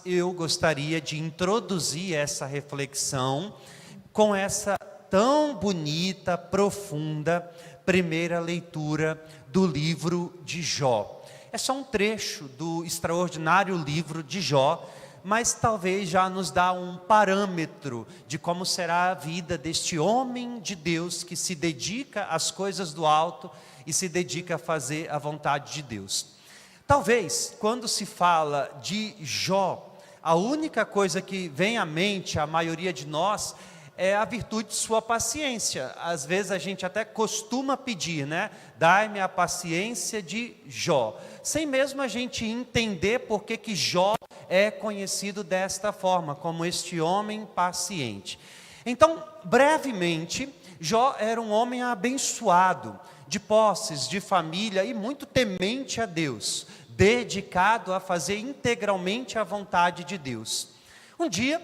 eu gostaria de introduzir essa reflexão com essa tão bonita, profunda primeira leitura do livro de Jó. É só um trecho do extraordinário livro de Jó, mas talvez já nos dá um parâmetro de como será a vida deste homem de Deus que se dedica às coisas do alto e se dedica a fazer a vontade de Deus. Talvez, quando se fala de Jó, a única coisa que vem à mente, a maioria de nós, é a virtude de sua paciência. Às vezes a gente até costuma pedir, né? Dai-me a paciência de Jó, sem mesmo a gente entender por que Jó é conhecido desta forma, como este homem paciente. Então, brevemente, Jó era um homem abençoado, de posses, de família e muito temente a Deus, dedicado a fazer integralmente a vontade de Deus. Um dia,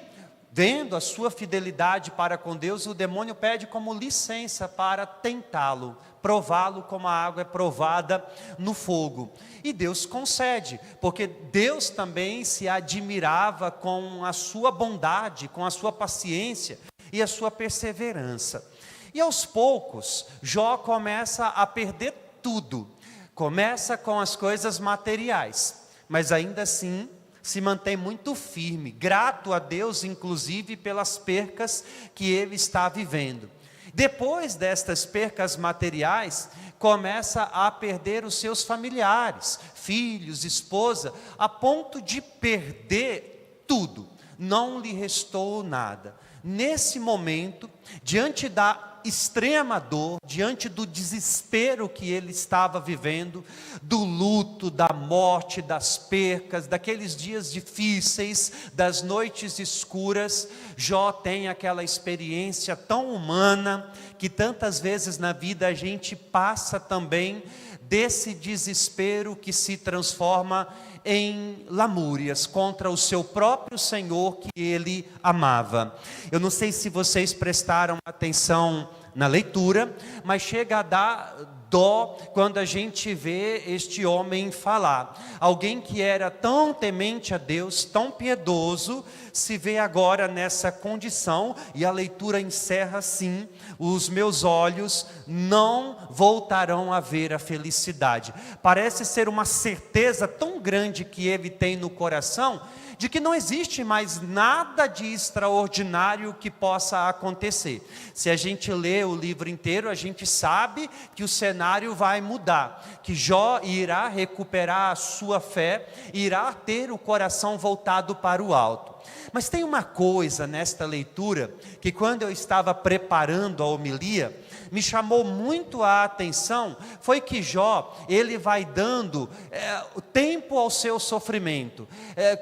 vendo a sua fidelidade para com Deus, o demônio pede como licença para tentá-lo, prová-lo como a água é provada no fogo. E Deus concede, porque Deus também se admirava com a sua bondade, com a sua paciência e a sua perseverança. E aos poucos, Jó começa a perder tudo. Começa com as coisas materiais, mas ainda assim se mantém muito firme, grato a Deus, inclusive pelas percas que ele está vivendo. Depois destas percas materiais, começa a perder os seus familiares, filhos, esposa, a ponto de perder tudo. Não lhe restou nada. Nesse momento, diante da extrema dor, diante do desespero que ele estava vivendo, do luto, da morte, das percas, daqueles dias difíceis, das noites escuras, Jó tem aquela experiência tão humana, que tantas vezes na vida a gente passa também, desse desespero que se transforma em lamúrias contra o seu próprio Senhor que ele amava. Eu não sei se vocês prestaram atenção na leitura, mas chega a dar dó quando a gente vê este homem falar. Alguém que era tão temente a Deus, tão piedoso, se vê agora nessa condição, e a leitura encerra assim: os meus olhos não voltarão a ver a felicidade. Parece ser uma certeza tão grande que ele tem no coração, de que não existe mais nada de extraordinário que possa acontecer. Se a gente lê o livro inteiro, a gente sabe que o cenário vai mudar, que Jó irá recuperar a sua fé, irá ter o coração voltado para o alto. Mas tem uma coisa nesta leitura, que quando eu estava preparando a homilia, me chamou muito a atenção, foi que Jó, ele vai dando o tempo ao seu sofrimento.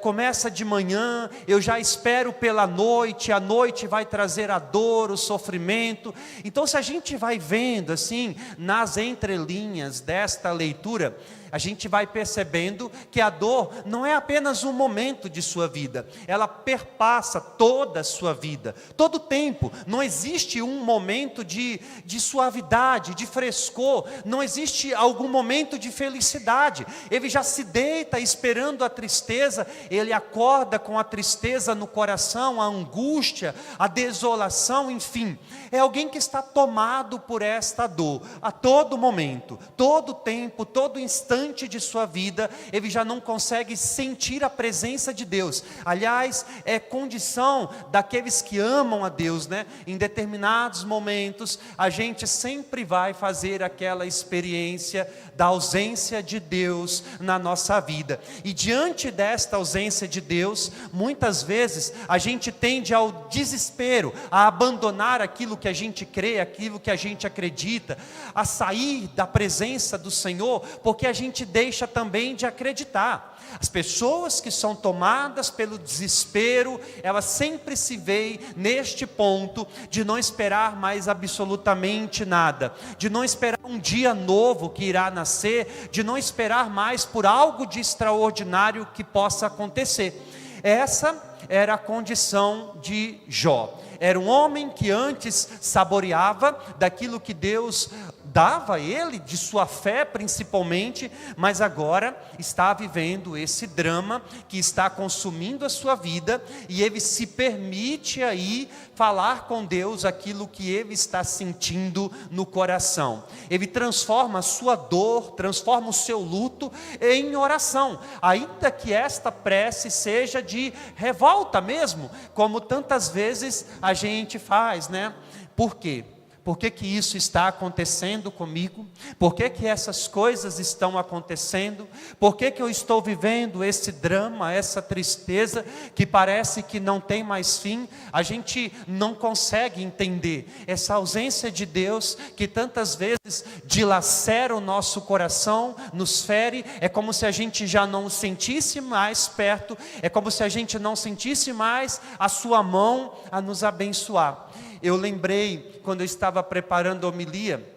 Começa de manhã, eu já espero pela noite, a noite vai trazer a dor, o sofrimento. Então, se a gente vai vendo assim, nas entrelinhas desta leitura, a gente vai percebendo que a dor não é apenas um momento de sua vida, ela perpassa toda a sua vida, todo o tempo. Não existe um momento de suavidade, de frescor, não existe algum momento de felicidade. Ele já se deita esperando a tristeza, ele acorda com a tristeza no coração, a angústia, a desolação, enfim. É alguém que está tomado por esta dor, a todo momento, todo tempo, todo instante de sua vida, ele já não consegue sentir a presença de Deus. Aliás, é condição daqueles que amam a Deus, né? Em determinados momentos, a gente sempre vai fazer aquela experiência da ausência de Deus na nossa vida. E diante desta ausência de Deus, muitas vezes a gente tende ao desespero, a abandonar aquilo que a gente crê, aquilo que a gente acredita, a sair da presença do Senhor, porque a gente deixa também de acreditar. As pessoas que são tomadas pelo desespero, elas sempre se veem neste ponto de não esperar mais absolutamente nada, de não esperar um dia novo que irá nascer, de não esperar mais por algo de extraordinário que possa acontecer. Essa era a condição de Jó. Era um homem que antes saboreava daquilo que Deus duvidava ele de sua fé principalmente, mas agora está vivendo esse drama que está consumindo a sua vida, e ele se permite aí falar com Deus aquilo que ele está sentindo no coração. Ele transforma a sua dor, transforma o seu luto em oração, ainda que esta prece seja de revolta mesmo, como tantas vezes a gente faz, né? Por quê? Por que que isso está acontecendo comigo? Por que que essas coisas estão acontecendo? Por que que eu estou vivendo esse drama, essa tristeza que parece que não tem mais fim? A gente não consegue entender essa ausência de Deus que tantas vezes dilacera o nosso coração, nos fere. É como se a gente já não o sentisse mais perto, é como se a gente não sentisse mais a sua mão a nos abençoar. Eu lembrei, quando eu estava preparando a homilia,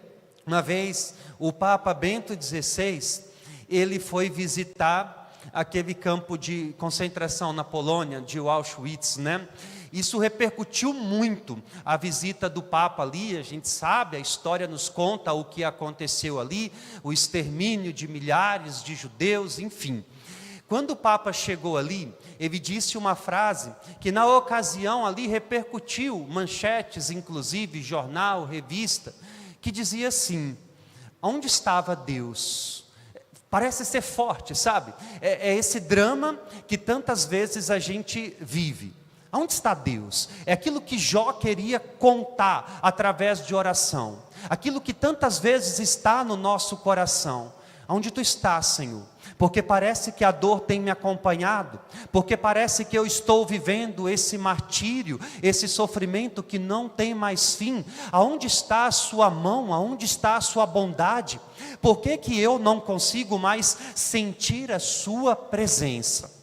uma vez o Papa Bento XVI, ele foi visitar aquele campo de concentração na Polônia, de Auschwitz, né? Isso repercutiu muito, a visita do Papa ali, a gente sabe, a história nos conta o que aconteceu ali, o extermínio de milhares de judeus, enfim. Quando o Papa chegou ali, ele disse uma frase que na ocasião ali repercutiu, manchetes inclusive, jornal, revista, que dizia assim: onde estava Deus? Parece ser forte, sabe? É esse drama que tantas vezes a gente vive. Onde está Deus? É aquilo que Jó queria contar através de oração, aquilo que tantas vezes está no nosso coração. Onde tu estás, Senhor? Porque parece que a dor tem me acompanhado, porque parece que eu estou vivendo esse martírio, esse sofrimento que não tem mais fim. Aonde está a sua mão? Aonde está a sua bondade? Por que que eu não consigo mais sentir a sua presença?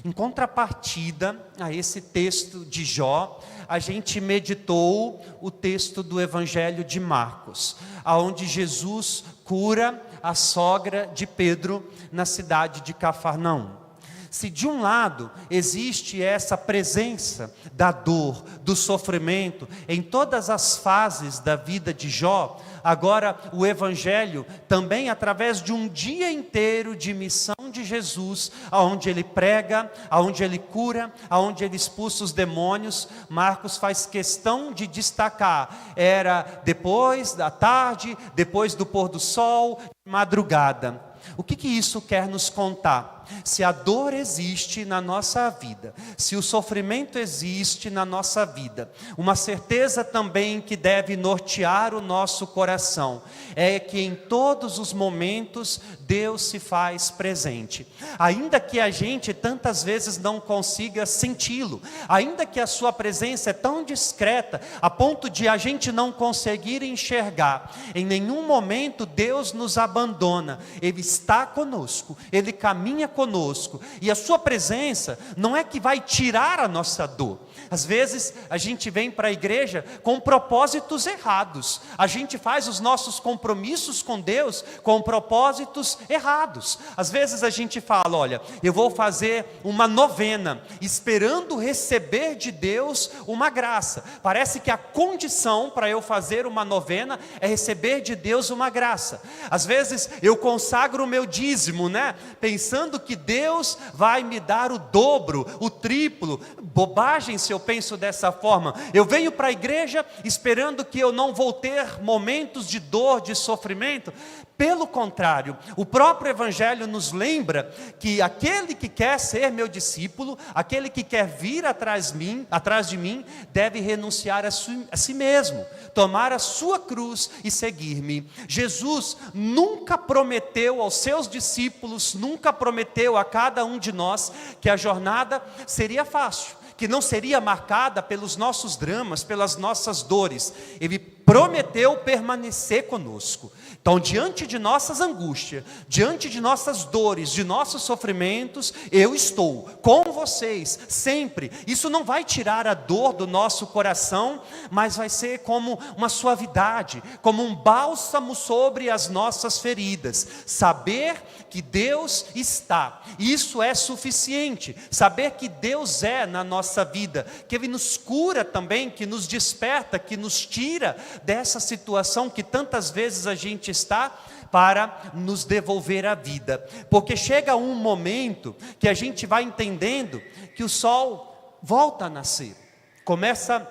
Em contrapartida a esse texto de Jó, a gente meditou o texto do Evangelho de Marcos, aonde Jesus cura a sogra de Pedro na cidade de Cafarnaum. Se de um lado existe essa presença da dor, do sofrimento, em todas as fases da vida de Jó, agora o Evangelho também através de um dia inteiro de missão de Jesus, aonde ele prega, aonde ele cura, aonde ele expulsa os demônios, Marcos faz questão de destacar, era depois da tarde, depois do pôr do sol, madrugada. O que isso quer nos contar? Se a dor existe na nossa vida, se o sofrimento existe na nossa vida, uma certeza também que deve nortear o nosso coração, é que em todos os momentos Deus se faz presente, ainda que a gente tantas vezes não consiga senti-lo, ainda que a sua presença é tão discreta, a ponto de a gente não conseguir enxergar, em nenhum momento Deus nos abandona, Ele está conosco, Ele caminha conosco, e a sua presença não é que vai tirar a nossa dor. Às vezes a gente vem para a igreja com propósitos errados, a gente faz os nossos compromissos com Deus com propósitos errados. Às vezes a gente fala, olha, eu vou fazer uma novena, esperando receber de Deus uma graça. Parece que a condição para eu fazer uma novena é receber de Deus uma graça. Às vezes eu consagro o meu dízimo, né? Pensando que Deus vai me dar o dobro, o triplo. Bobagem se eu penso dessa forma. Eu venho para a igreja esperando que eu não vou ter momentos de dor, de sofrimento. Pelo contrário, o próprio Evangelho nos lembra que aquele que quer ser meu discípulo, aquele que quer vir atrás de mim, deve renunciar a si mesmo, tomar a sua cruz e seguir-me. Jesus nunca prometeu aos seus discípulos, nunca prometeu a cada um de nós que a jornada seria fácil, que não seria marcada pelos nossos dramas, pelas nossas dores. Ele prometeu permanecer conosco. Então, diante de nossas angústias, diante de nossas dores, de nossos sofrimentos, eu estou com vocês sempre. Isso não vai tirar a dor do nosso coração, mas vai ser como uma suavidade, como um bálsamo sobre as nossas feridas. Saber que Deus está, isso é suficiente. Saber que Deus é na nossa vida, que Ele nos cura também, que nos desperta, que nos tira dessa situação que tantas vezes a gente está para nos devolver a vida. Porque chega um momento que a gente vai entendendo que o sol volta a nascer, começa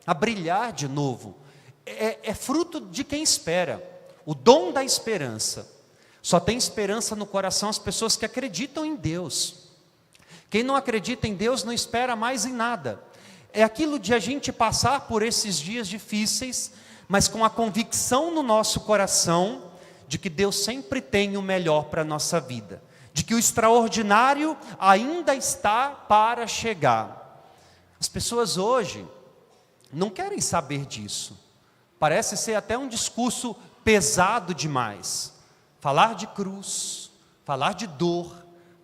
a brilhar de novo. É fruto de quem espera, o dom da esperança. Só tem esperança no coração as pessoas que acreditam em Deus. Quem não acredita em Deus não espera mais em nada. É aquilo de a gente passar por esses dias difíceis, mas com a convicção no nosso coração de que Deus sempre tem o melhor para a nossa vida, de que o extraordinário ainda está para chegar. As pessoas hoje não querem saber disso. Parece ser até um discurso pesado demais. Falar de cruz, falar de dor,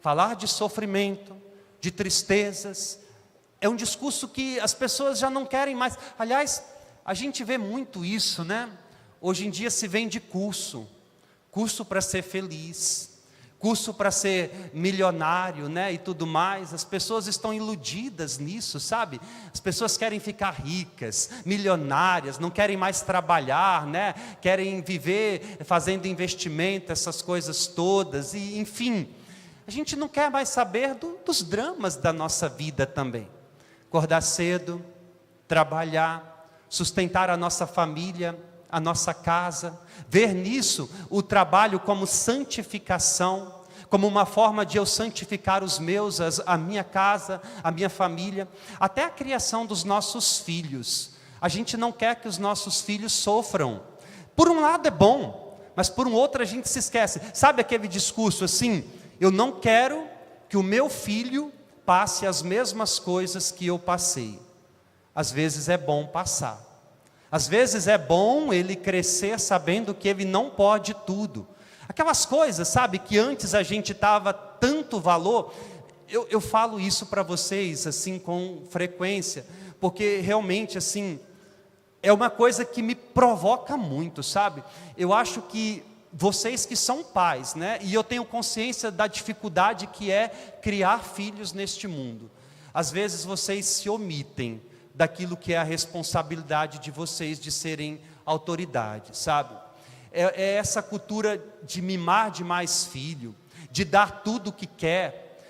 falar de sofrimento, de tristezas, é um discurso que as pessoas já não querem mais. Aliás, a gente vê muito isso, né? Hoje em dia se vende curso para ser feliz, curso para ser milionário, né, e tudo mais. As pessoas estão iludidas nisso, sabe? As pessoas querem ficar ricas, milionárias, não querem mais trabalhar, né? Querem viver fazendo investimento, essas coisas todas, e enfim, a gente não quer mais saber dos dramas da nossa vida também. Acordar cedo, trabalhar, sustentar a nossa família, a nossa casa, ver nisso o trabalho como santificação, como uma forma de eu santificar os meus, a minha casa, a minha família, até a criação dos nossos filhos. A gente não quer que os nossos filhos sofram. Por um lado é bom, mas por um outro a gente se esquece. Sabe aquele discurso assim, eu não quero que o meu filho passe as mesmas coisas que eu passei. Às vezes é bom passar. Às vezes é bom ele crescer sabendo que ele não pode tudo. Aquelas coisas, sabe, que antes a gente dava tanto valor. Eu falo isso para vocês, assim, com frequência, porque realmente, assim, é uma coisa que me provoca muito, sabe? Eu acho que vocês que são pais, né, e eu tenho consciência da dificuldade que é criar filhos neste mundo. Às vezes vocês se omitem daquilo que é a responsabilidade de vocês de serem autoridade, sabe? É essa cultura de mimar demais filho, de dar tudo o que quer.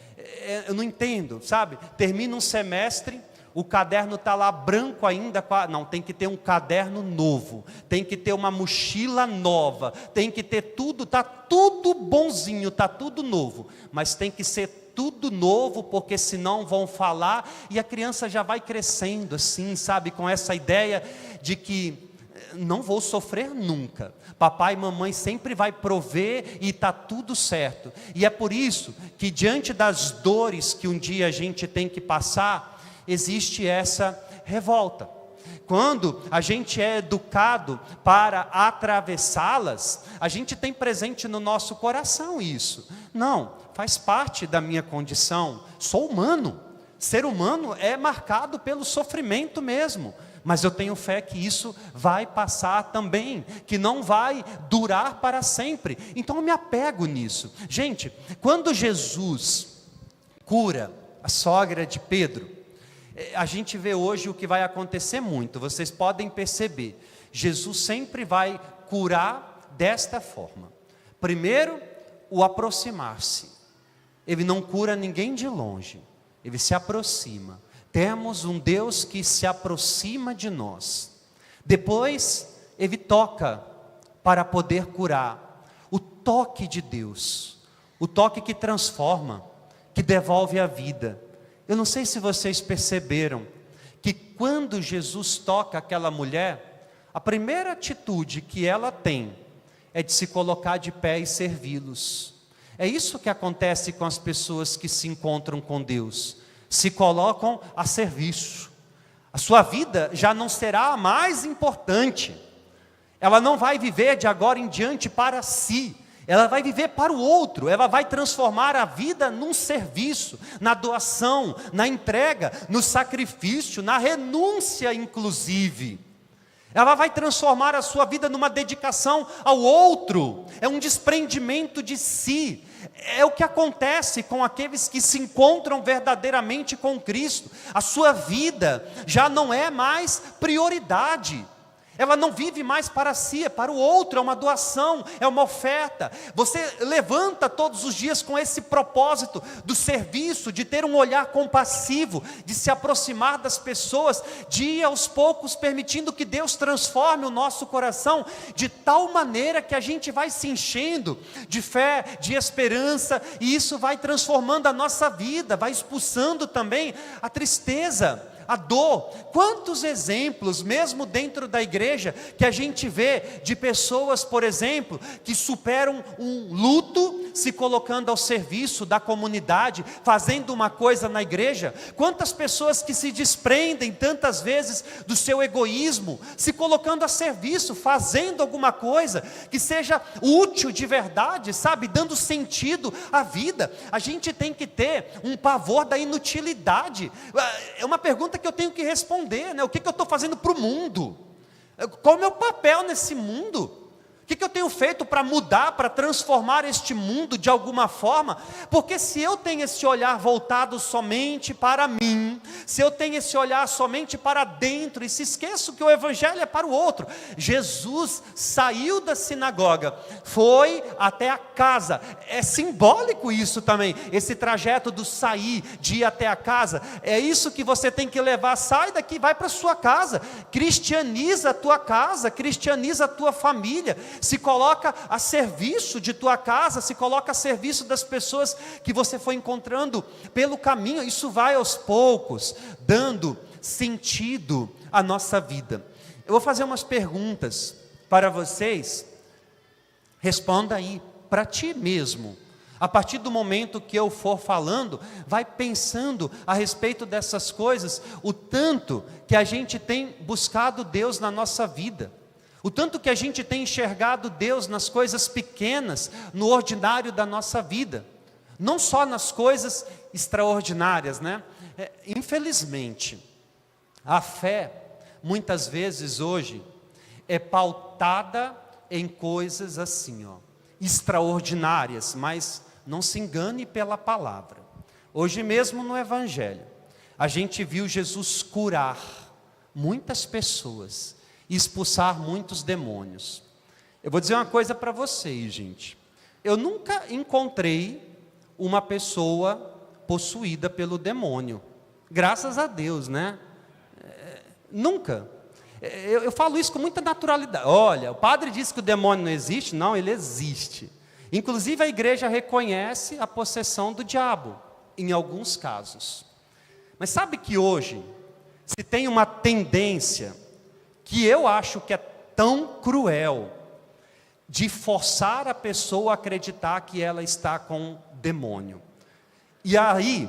Eu não entendo, sabe? Termina um semestre, o caderno está lá branco ainda, não, tem que ter um caderno novo, tem que ter uma mochila nova, tem que ter tudo, está tudo bonzinho, está tudo novo, mas tem que ser tudo novo, porque senão vão falar, e a criança já vai crescendo assim, sabe, com essa ideia de que não vou sofrer nunca, papai e mamãe sempre vai prover e está tudo certo. E é por isso que diante das dores que um dia a gente tem que passar, existe essa revolta. Quando a gente é educado para atravessá-las, a gente tem presente no nosso coração isso. Não, faz parte da minha condição, sou humano, ser humano é marcado pelo sofrimento mesmo, mas eu tenho fé que isso vai passar também, que não vai durar para sempre, então eu me apego nisso. Gente, quando Jesus cura a sogra de Pedro, a gente vê hoje o que vai acontecer muito, vocês podem perceber, Jesus sempre vai curar desta forma. Primeiro, o aproximar-se. Ele não cura ninguém de longe, ele se aproxima. Temos um Deus que se aproxima de nós. Depois, ele toca para poder curar. O toque de Deus, o toque que transforma, que devolve a vida. Eu não sei se vocês perceberam que quando Jesus toca aquela mulher, a primeira atitude que ela tem é de se colocar de pé e servi-los. É isso que acontece com as pessoas que se encontram com Deus, se colocam a serviço. A sua vida já não será a mais importante, ela não vai viver de agora em diante para si, ela vai viver para o outro, ela vai transformar a vida num serviço, na doação, na entrega, no sacrifício, na renúncia inclusive. Ela vai transformar a sua vida numa dedicação ao outro, é um desprendimento de si. É o que acontece com aqueles que se encontram verdadeiramente com Cristo. A sua vida já não é mais prioridade. Ela não vive mais para si, é para o outro, é uma doação, é uma oferta. Você levanta todos os dias com esse propósito do serviço, de ter um olhar compassivo, de se aproximar das pessoas, de ir aos poucos permitindo que Deus transforme o nosso coração, de tal maneira que a gente vai se enchendo de fé, de esperança, e isso vai transformando a nossa vida, vai expulsando também a tristeza, a dor. Quantos exemplos, mesmo dentro da igreja, que a gente vê de pessoas, por exemplo, que superam um luto, se colocando ao serviço da comunidade, fazendo uma coisa na igreja. Quantas pessoas que se desprendem tantas vezes do seu egoísmo, se colocando a serviço, fazendo alguma coisa que seja útil de verdade, sabe, dando sentido à vida. A gente tem que ter um pavor da inutilidade. É uma pergunta que eu tenho que responder, né? O que eu estou fazendo para o mundo? Qual é o meu papel nesse mundo? O que eu tenho feito para mudar, para transformar este mundo de alguma forma? Porque se eu tenho esse olhar voltado somente para mim, se eu tenho esse olhar somente para dentro, e se esqueço que o Evangelho é para o outro. Jesus saiu da sinagoga, foi até a casa. É simbólico isso também, esse trajeto do sair, de ir até a casa. É isso que você tem que levar. Sai daqui, vai para a sua casa, cristianiza a tua casa, cristianiza a tua família, se coloca a serviço de tua casa, se coloca a serviço das pessoas que você foi encontrando pelo caminho. Isso vai aos poucos, dando sentido à nossa vida. Eu vou fazer umas perguntas para vocês, responda aí, para ti mesmo. A partir do momento que eu for falando, vai pensando a respeito dessas coisas, o tanto que a gente tem buscado Deus na nossa vida. O tanto que a gente tem enxergado Deus nas coisas pequenas, no ordinário da nossa vida. Não só nas coisas extraordinárias, né? Infelizmente, a fé, muitas vezes hoje, é pautada em coisas assim, extraordinárias, mas não se engane pela palavra. Hoje mesmo no Evangelho, a gente viu Jesus curar muitas pessoas, expulsar muitos demônios. Eu vou dizer uma coisa para vocês, gente. Eu nunca encontrei uma pessoa possuída pelo demônio. Graças a Deus, né? Nunca. Eu falo isso com muita naturalidade. Olha, o padre disse que o demônio não existe. Não, ele existe. Inclusive a igreja reconhece a possessão do diabo, em alguns casos. Mas sabe que hoje, se tem uma tendência que eu acho que é tão cruel, de forçar a pessoa a acreditar que ela está com demônio. E aí,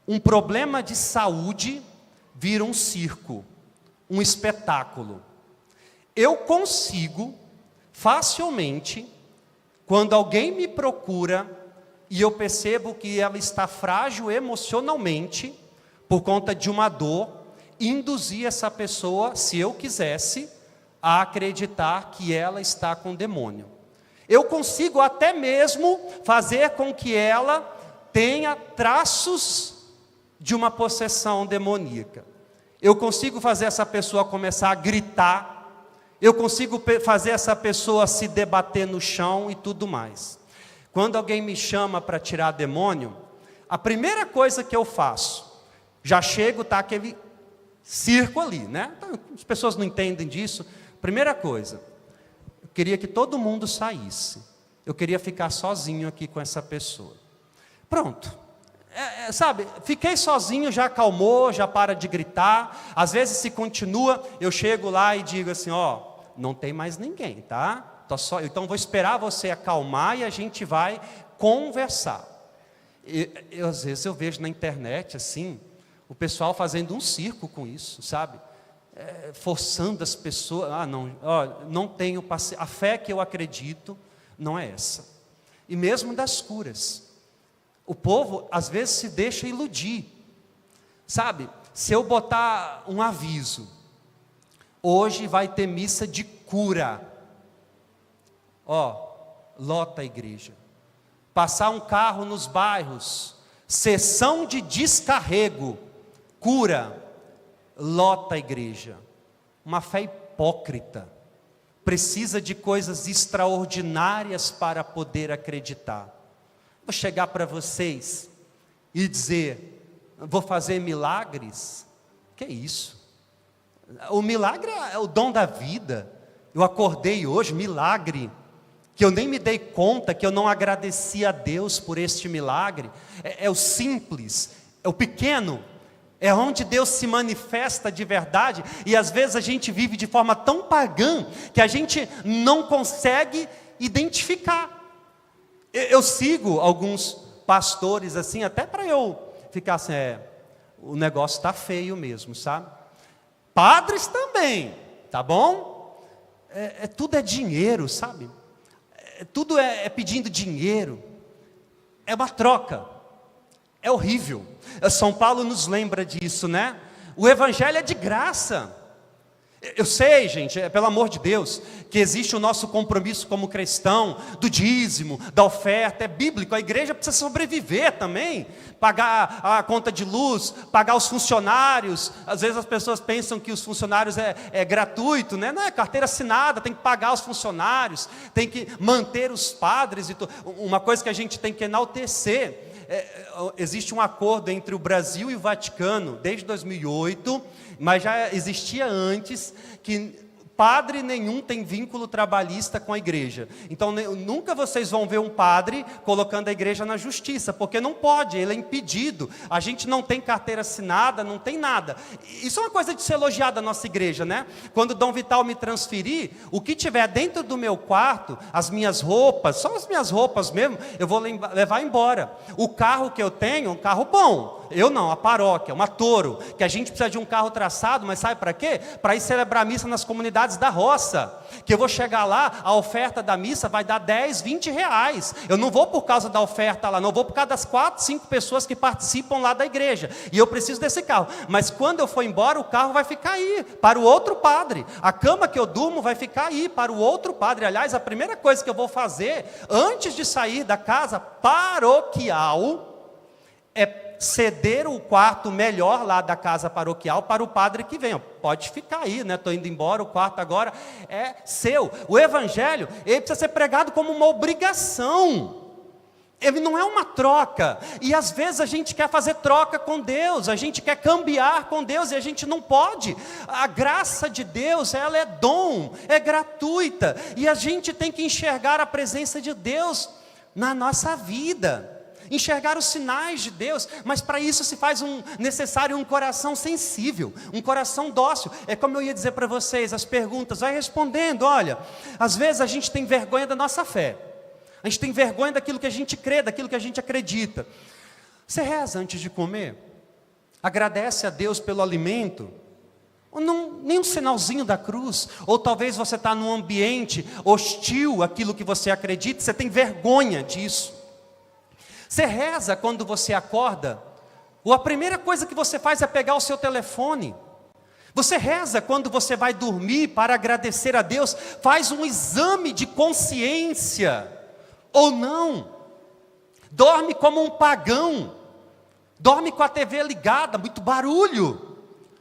um problema de saúde vira um circo, um espetáculo. Eu consigo, facilmente, quando alguém me procura, e eu percebo que ela está frágil emocionalmente, por conta de uma dor, induzir essa pessoa, se eu quisesse, a acreditar que ela está com demônio. Eu consigo até mesmo fazer com que ela tenha traços de uma possessão demoníaca. Eu consigo fazer essa pessoa começar a gritar, eu consigo fazer essa pessoa se debater no chão e tudo mais. Quando alguém me chama para tirar demônio, a primeira coisa que eu faço, já chego, está aquele circo ali, né? Então, as pessoas não entendem disso. Primeira coisa, eu queria que todo mundo saísse. Eu queria ficar sozinho aqui com essa pessoa. Pronto. Sabe, fiquei sozinho, já acalmou, já para de gritar. Às vezes se continua, eu chego lá e digo assim, não tem mais ninguém, tá? Então vou esperar você acalmar e a gente vai conversar. Às vezes eu vejo na internet assim, o pessoal fazendo um circo com isso, sabe? Forçando as pessoas. Não tenho paciência. A fé que eu acredito não é essa. E mesmo das curas. O povo, às vezes, se deixa iludir. Sabe? Se eu botar um aviso, hoje vai ter missa de cura. Lota a igreja. Passar um carro nos bairros, sessão de descarrego, cura, lota a igreja. Uma fé hipócrita, precisa de coisas extraordinárias para poder acreditar. Vou chegar para vocês e dizer, vou fazer milagres? Que é isso? O milagre é o dom da vida. Eu acordei hoje, milagre, que eu nem me dei conta, que eu não agradeci a Deus por este milagre. É o simples, é o pequeno, é onde Deus se manifesta de verdade, e às vezes a gente vive de forma tão pagã, que a gente não consegue identificar. Eu sigo alguns pastores assim, até para eu ficar assim, o negócio está feio mesmo, sabe? Padres também, tá bom? Tudo é dinheiro, sabe? Tudo é pedindo dinheiro, é uma troca, é horrível. São Paulo nos lembra disso, né? O evangelho é de graça. Eu sei, gente, pelo amor de Deus, que existe o nosso compromisso como cristão, do dízimo, da oferta, é bíblico, a igreja precisa sobreviver também, pagar a conta de luz, pagar os funcionários. Às vezes as pessoas pensam que os funcionários é gratuito, né? Não, é carteira assinada, tem que pagar os funcionários, tem que manter os padres. Uma coisa que a gente tem que enaltecer, existe um acordo entre o Brasil e o Vaticano, desde 2008, mas já existia antes, que padre nenhum tem vínculo trabalhista com a igreja. Então nunca vocês vão ver um padre colocando a igreja na justiça, porque não pode, ele é impedido. A gente não tem carteira assinada, não tem nada. Isso é uma coisa de se elogiar da nossa igreja, né? Quando Dom Vital me transferir, o que tiver dentro do meu quarto, as minhas roupas, só as minhas roupas mesmo, eu vou levar embora. O carro que eu tenho, um carro bom. Eu não, a paróquia, uma Toro, que a gente precisa de um carro traçado, mas sabe para quê? Para ir celebrar a missa nas comunidades da roça, que eu vou chegar lá, a oferta da missa vai dar 10, 20 reais, eu não vou por causa da oferta lá, não vou por causa das 4, 5 pessoas que participam lá da igreja, e eu preciso desse carro, mas quando eu for embora, o carro vai ficar aí, para o outro padre, a cama que eu durmo vai ficar aí, para o outro padre. Aliás, a primeira coisa que eu vou fazer, antes de sair da casa paroquial, é ceder o quarto melhor lá da casa paroquial para o padre que vem. Pode ficar aí, né? Estou indo embora, o quarto agora é seu. O evangelho, ele precisa ser pregado como uma obrigação. Ele não é uma troca. E às vezes a gente quer fazer troca com Deus, a gente quer cambiar com Deus, e a gente não pode. A graça de Deus, ela é dom, é gratuita, e a gente tem que enxergar a presença de Deus na nossa vida, enxergar os sinais de Deus, mas para isso se faz necessário um coração sensível, um coração dócil. É como eu ia dizer para vocês, as perguntas, vai respondendo. Olha, às vezes a gente tem vergonha da nossa fé, a gente tem vergonha daquilo que a gente crê, daquilo que a gente acredita. Você reza antes de comer? Agradece a Deus pelo alimento? Ou não, nem um sinalzinho da cruz? Ou talvez você está num ambiente hostil àquilo que você acredita, você tem vergonha disso. Você reza quando você acorda, ou a primeira coisa que você faz é pegar o seu telefone? Você reza quando você vai dormir para agradecer a Deus, faz um exame de consciência, ou não? Dorme como um pagão, dorme com a TV ligada, muito barulho.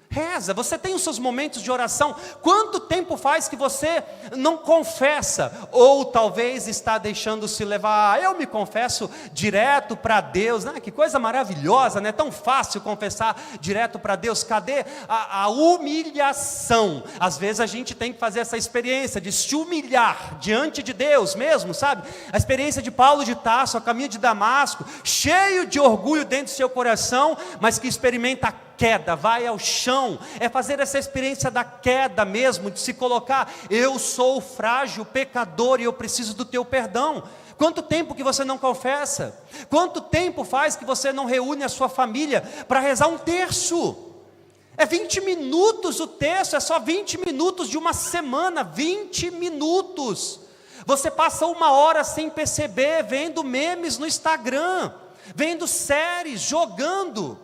Reza, você tem os seus momentos de oração. Quanto tempo faz que você não confessa? Ou talvez está deixando-se levar. Eu me confesso direto para Deus, né? Que coisa maravilhosa, né? Tão fácil confessar direto para Deus. Cadê a humilhação? Às vezes a gente tem que fazer essa experiência de se humilhar diante de Deus mesmo, sabe? A experiência de Paulo de Tarso, a caminho de Damasco, cheio de orgulho dentro do seu coração, mas que experimenta a queda, vai ao chão, é fazer essa experiência da queda mesmo, de se colocar, eu sou frágil, pecador, e eu preciso do teu perdão. Quanto tempo que você não confessa? Quanto tempo faz que você não reúne a sua família para rezar um terço? É 20 minutos o terço, é só 20 minutos de uma semana, 20 minutos. Você passa 1 hora sem perceber, vendo memes no Instagram, vendo séries, jogando.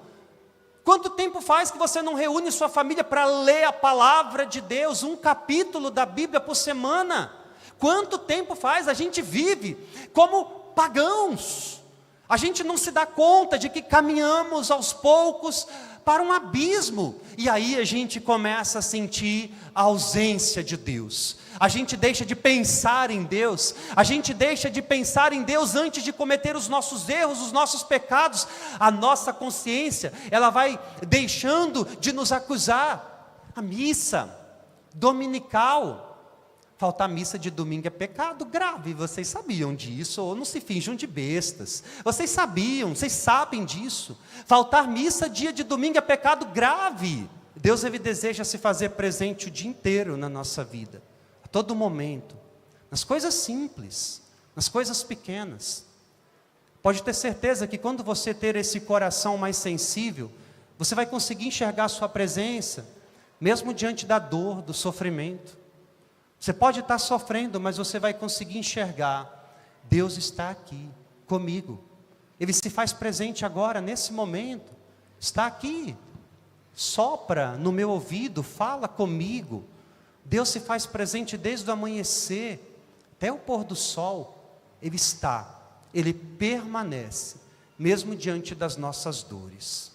Quanto tempo faz que você não reúne sua família para ler a palavra de Deus, um capítulo da Bíblia por semana? Quanto tempo faz? A gente vive como pagãos. A gente não se dá conta de que caminhamos aos poucos para um abismo. E aí a gente começa a sentir a ausência de Deus. A gente deixa de pensar em Deus. A gente deixa de pensar em Deus antes de cometer os nossos erros, os nossos pecados. A nossa consciência, ela vai deixando de nos acusar. A missa dominical. Faltar missa de domingo é pecado grave, vocês sabiam disso, ou não se finjam de bestas. Vocês sabem disso. Faltar missa dia de domingo é pecado grave. Deus, Ele deseja se fazer presente o dia inteiro na nossa vida, a todo momento, nas coisas simples, nas coisas pequenas. Pode ter certeza que quando você ter esse coração mais sensível, você vai conseguir enxergar a sua presença, mesmo diante da dor, do sofrimento. Você pode estar sofrendo, mas você vai conseguir enxergar, Deus está aqui comigo. Ele se faz presente agora, nesse momento. Está aqui, sopra no meu ouvido, fala comigo. Deus se faz presente desde o amanhecer até o pôr do sol. Ele está, Ele permanece, mesmo diante das nossas dores.